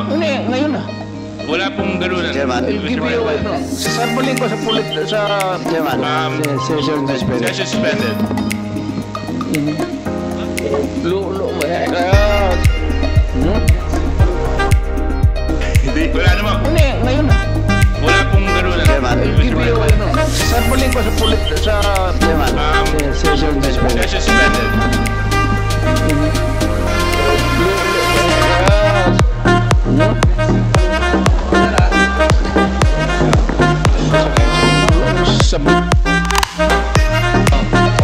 Hindi, ngayon na. Wala pong galunan. Chairman. I'll give you sasampling ko sa sa Chairman. Session suspended. Session suspended. Wala naman. Hindi, ngayon na. Wala pong galunan. Chairman. I'll give you sasampling ko sa Chairman. Session suspended. Session suspended.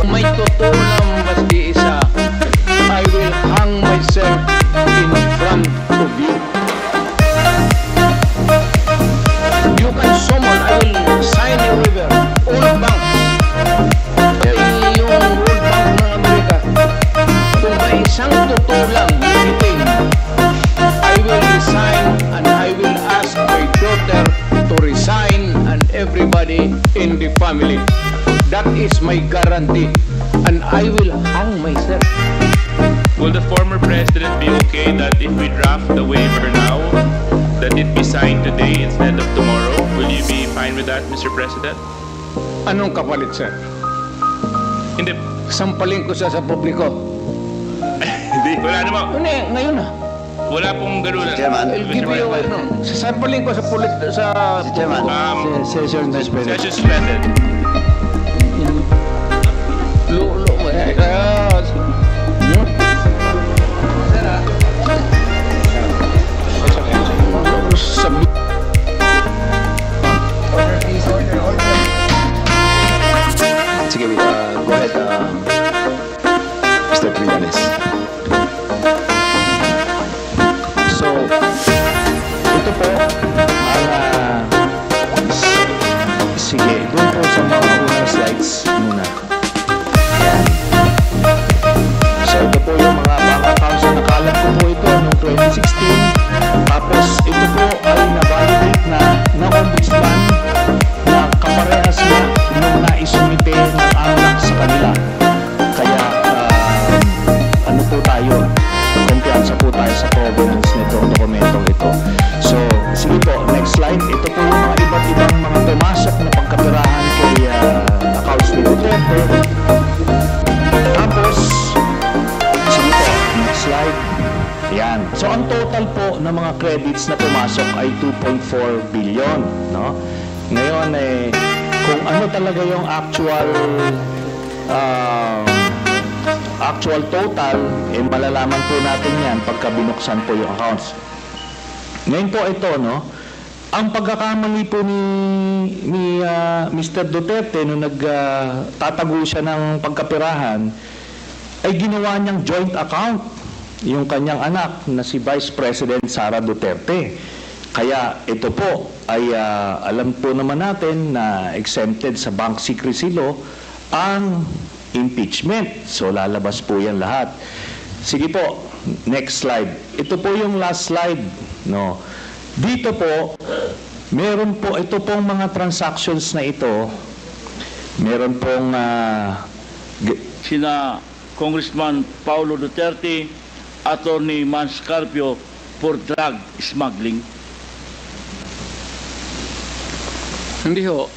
May totoo lang baski isa, I will hang myself in front of you. You can summon, I will sign a waiver, World Bank. Yung World Bank ng Amerika, kung may isang totoo lang itin, I will resign and I will ask my daughter to resign and everybody in the family. That is my guarantee, and I will hang myself. Will the former president be okay that if we draft the waiver now, that it be signed today instead of tomorrow? Will you be fine with that, Mr. President? Anong kapalit, sir? Hindi. Sampalin ko siya sa publiko. Hindi. Wala naman. Hindi, ngayon na. Wala pong galunan. Chairman. I'll give you sasampalin ko sa Chairman. Session suspended. Session suspended. Sige, go ahead, Mr. Trillanes. So, ito po Sige, doon po sa mga unang slides muna. Yan. So, ito po yung mga bank accounts na nakalat ko po ito noong 2016. Tapos, ito po ay na-validate na ombudsman na kaparehas na nung naisumite ng AMLAC sa kanila. Kaya, ano po tayo? Kumpiyansa po tayo sa provenance nitong dokumentong ito. So, sige po, next slide. Ito po yung mga iba't ibang mga pumasok na pagkapirahan kay accounts ni Duterte. Tapos, sige po, next slide. Yan. So, ang total po ng mga credits na pumasok ay 2.4 billion, no? Ngayon, kung ano talaga yung actual total, malalaman po natin yan pagka binuksan po yung accounts. Ngayon po ito, no? Ang pagkakamali po ni Mr. Duterte nung nagtatago siya ng pagkapirahan ay ginawa niyang joint account yung kanyang anak na si Vice President Sara Duterte. Kaya ito po ay alam po naman natin na exempted sa Bank Secrecy Law ang impeachment. So lalabas po yan lahat. Sige po, next slide. Ito po yung last slide, no. Dito po, meron po ito pong mga transactions na ito. Meron pong sina Congressman Paulo Duterte, Attorney Mans Carpio for drug smuggling. Hindi ho.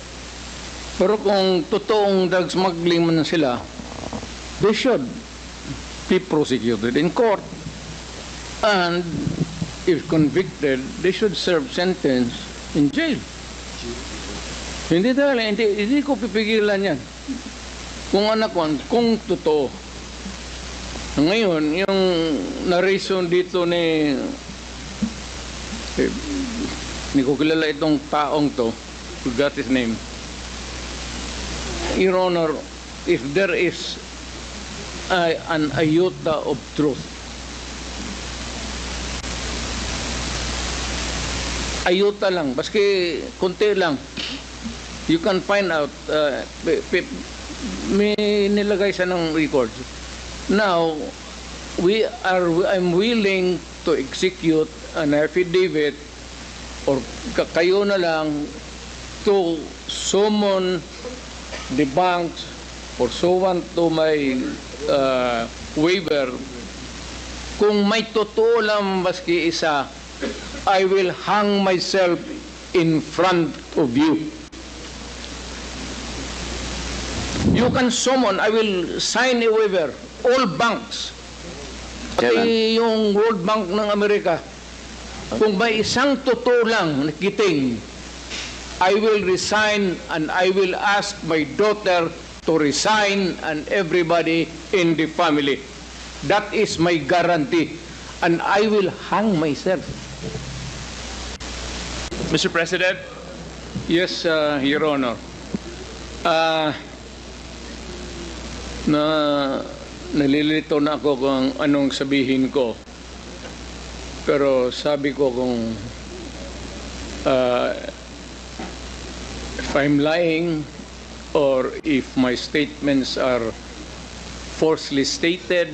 Pero kung totoong drug smuggling man sila, they should be prosecuted in court. And if convicted, they should serve sentence in jail. Hindi talaga, hindi ko pipigilan yan. Kung anak ko, kung totoo. Ngayon, yung narration dito hindi ko kilala itong taong to, forgot his name. Your Honor, if there is an iota of truth, iota lang, baski konti lang, you can find out, may nilagay siya ng records. Now, I'm willing to execute an affidavit or kayo na lang to summon the banks pursuant to my waiver kung may totoo lang maski isa, I will hang myself in front of you. You can summon, I will sign a waiver, all banks, pati yung World Bank ng Amerika. Kung may isang totoo lang nakiting, I will resign and I will ask my daughter to resign and everybody in the family. That is my guarantee. And I will hang myself. Mr. President, Yes, Your Honor. Nalilito na ako kung anong sabihin ko. Pero sabi ko kung if I'm lying or if my statements are falsely stated,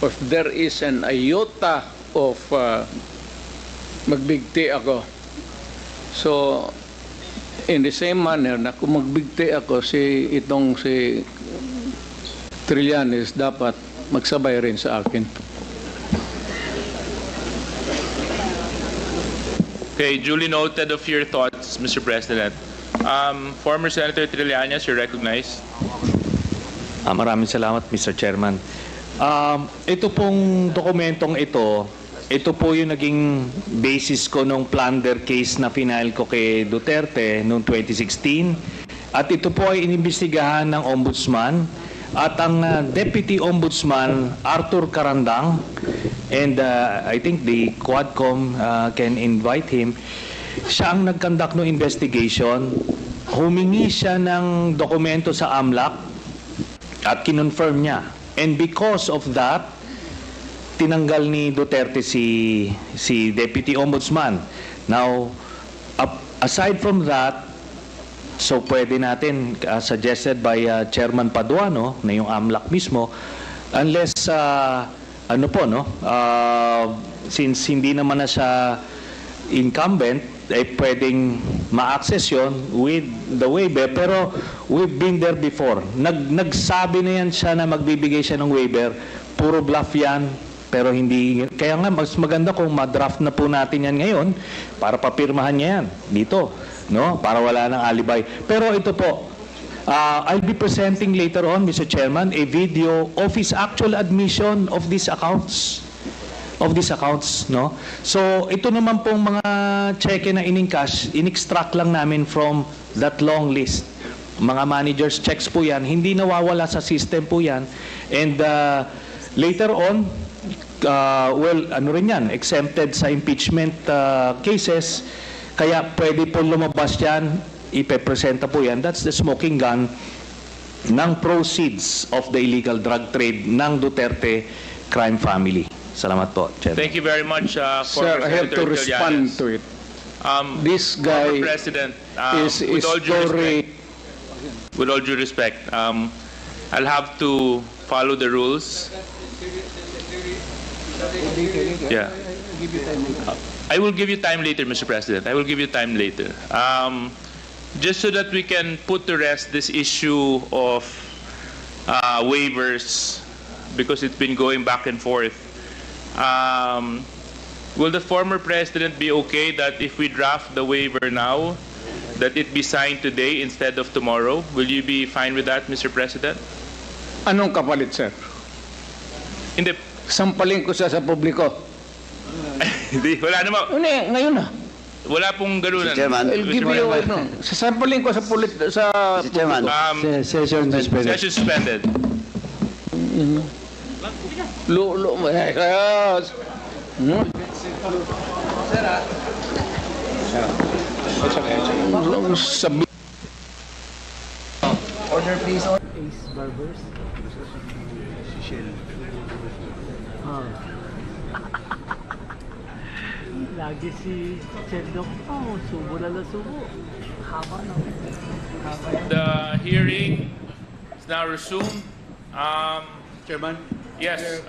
or if there is an iota of magbigti ako. So, in the same manner na kung magbigti ako, si Trillanes dapat magsabay rin sa akin. okay, duly noted of your thoughts, Mr. President. Former Senator Trillanes, you're recognized. Maraming salamat, Mr. Chairman. Ito pong dokumentong ito po yung naging basis ko nung plunder case na final ko kay Duterte noong 2016. At ito po ay inimbestigahan ng Ombudsman at ang Deputy Ombudsman Arthur Carandang, and I think the Quadcom can invite him. Siya ang nag-conduct ng investigation. Humingi siya ng dokumento sa AMLAC at kinonfirm niya. And because of that, tinanggal ni Duterte si Deputy Ombudsman. Now, aside from that, so pwede natin, suggested by Chairman Paduano, na yung AMLAC mismo, unless, since hindi naman na siya incumbent, pwedeng ma-access yun with the waiver. Pero we've been there before. Nagsabi na yan siya na magbibigay siya ng waiver. Puro bluff yan. Pero hindi, kaya nga mas maganda kung ma-draft na po natin yan ngayon para papirmahan niya yan dito, no? Para wala ng alibay. Pero ito po, I'll be presenting later on, Mr. Chairman, a video of his actual admission of these accounts. No? So, ito naman pong mga cheque na in-encash, in-extract lang namin from that long list. Mga managers' checks po yan, hindi nawawala sa system po yan. And later on, exempted sa impeachment cases, kaya pwede po lumabas yan, ipepresenta po yan. That's the smoking gun ng proceeds of the illegal drug trade ng Duterte crime family. Salamat po, Chairman. Thank you very much, Sir, I have to respond to it. This guy Former President, is with all due respect, I'll have to follow the rules. Yeah. I will give you time later, Mr. President. I will give you time later. Just so that we can put to rest this issue of waivers, because it's been going back and forth. Will the former president be okay that if we draft the waiver now, that it be signed today instead of tomorrow? Will you be fine with that, Mr. President? Anong kapalit, sir? Hindi. Sampalin ko siya sa publiko. Hindi, wala naman. Ngayon na. Wala pong ganunan. Mr. Chairman. I'll give you sasampalin ko sa Mr. Chairman. Session suspended. Session suspended. Sabi Order please. Ace Barbers. Lagi si Chendok subo na subo. Haba na. The hearing is now resumed. Chairman, Yes,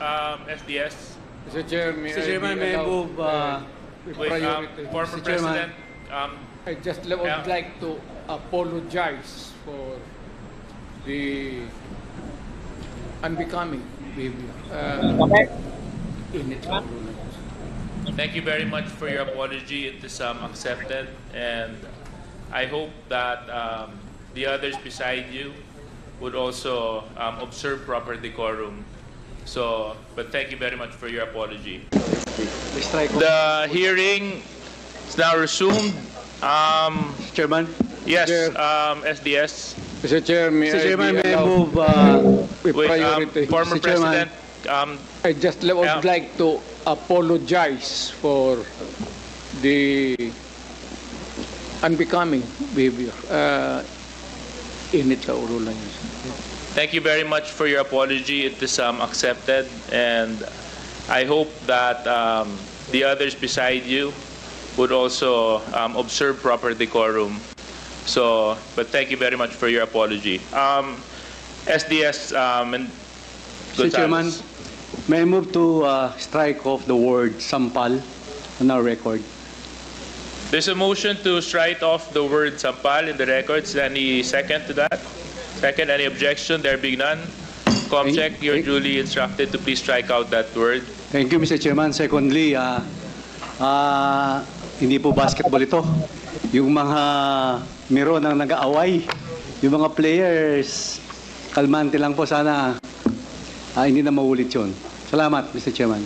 SDS. Mr. Chairman, may I move with Wait, priority? former Mr. Chairman, President, I just would like to apologize for the unbecoming behavior. Thank you very much for your apology. It is accepted, and I hope that the others beside you would also observe proper decorum. So, but thank you very much for your apology. The hearing is now resumed. Chairman? Yes, Chair. SDS. Mr. Chair, may Mr. Chairman, I be may I allowed move with Wait, priority? former Mr. Chairman. President, I just would like to apologize for the unbecoming behavior. Init sa ulo lang yun. thank you very much for your apology. It is accepted, and I hope that the others beside you would also observe proper decorum. So, but thank you very much for your apology. SDS and Mr. Chairman, Gonzales. may I move to strike off the word sampal on our record? There's a motion to strike off the word sampal in the records. Any second to that? Second, any objection? There being none. Comcheck, you're duly instructed to please strike out that word. Thank you, Mr. Chairman. Secondly, hindi po basketball ito. Yung mga miro nang nag-aaway, yung mga players, kalmante lang po sana. Hindi na maulit yun. Salamat, Mr. Chairman.